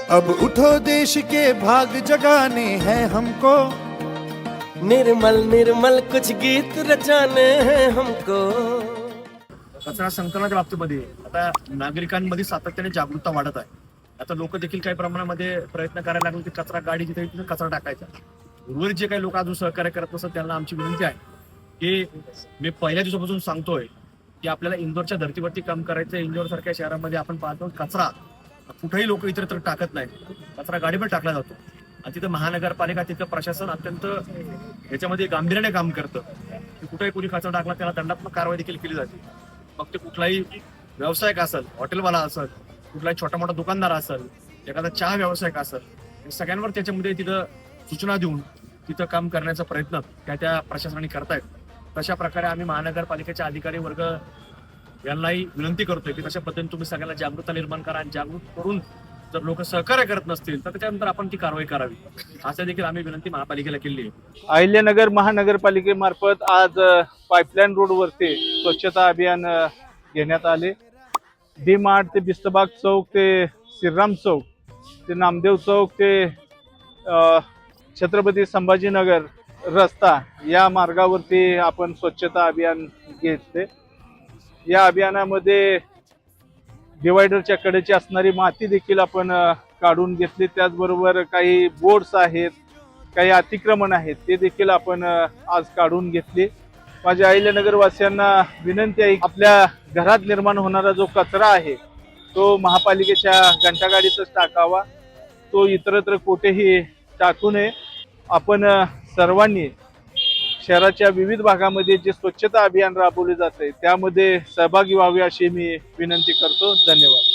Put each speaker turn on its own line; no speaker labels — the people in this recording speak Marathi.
अब उठो देश के भाग जगाने हैं हमको,
निर्मल निर्मल कुछ गीत रचाने हैं हमको।
कचरा संकलनाच्या बाबतीमध्ये आता नागरिकांमध्ये सातत्याने जागरूकता वाढत आहे. आता लोक देखील काही प्रमाणामध्ये प्रयत्न करायला लागले की कचरा गाडी जिथे तिथे कचरा टाकायचा. उर्वरित जे काही लोक अजून सहकार्य करत नसतात त्यांना आमची विनंती आहे की मी पहिल्या दिवसापासून सांगतोय की आपल्याला इंदोरच्या धर्तीवरती काम करायचं. इंदोर सारख्या शहरामध्ये आपण पाहतो कचरा कुठेही लोक इतरत्र टाकत नाही, कचरा गाडीवर टाकला जातो आणि तिथं महानगरपालिका तिथं प्रशासन अत्यंत ह्याच्यामध्ये गांभीर्याने काम करतं की कुठेही कोणी कचरा टाकला त्याला दंडात्मक कारवाई देखील केली जाते. मग ते कुठलाही व्यावसायिक असेल, हॉटेलवाला असेल, कुठलाही छोटा मोठा दुकानदार असेल, एखादा चहा व्यावसायिक असेल, सगळ्यांवर त्याच्यामध्ये तिथं सूचना देऊन तिथं काम करण्याचा प्रयत्न त्या प्रशासनाने करतायत. तशा प्रकारे आम्ही महानगरपालिकेचे अधिकारी वर्ग यांनाही विनंती करतोय की तशा पद्धतीने तुम्ही सगळ्यांना जागरूकता निर्माण करा आणि जागरूक करून जर लोक सहकार्य करत नसतील तर त्याच्यानंतर आपण ती कारवाई करावी असं देखील आम्ही विनंती महापालिकेला केली आहे.
अहिल्यानगर महानगरपालिकेमार्फत आज पाईपलाईन रोडवरती स्वच्छता अभियान घेण्यात आले. डी मार्ट ते बिस्तबाग चौक ते श्रीराम चौक ते नामदेव चौक ते छत्रपती संभाजीनगर रस्ता या मार्गावरती आपण स्वच्छता अभियान घेतले. या अभियानामध्ये डिवायडरच्या कडेची असणारी माती देखील आपण काढून घेतली. त्याचबरोबर काही बोर्ड्स आहेत, काही अतिक्रमण आहेत ते देखील आपण आज काढून घेतले. माझ्या अहिल्यानगर वासियांना विनंती आहे, आपल्या घरात निर्माण होणारा जो कचरा आहे तो महापालिकेच्या घंटागाडीतच टाकावा, तो इतरत्र कुठेही टाकू नये. आपण सर्वांनी शहराच्या विविध भागामध्ये जे स्वच्छता अभियान राबवले जाते त्यामध्ये सहभागी व्हावे अशी मी विनंती करतो. धन्यवाद.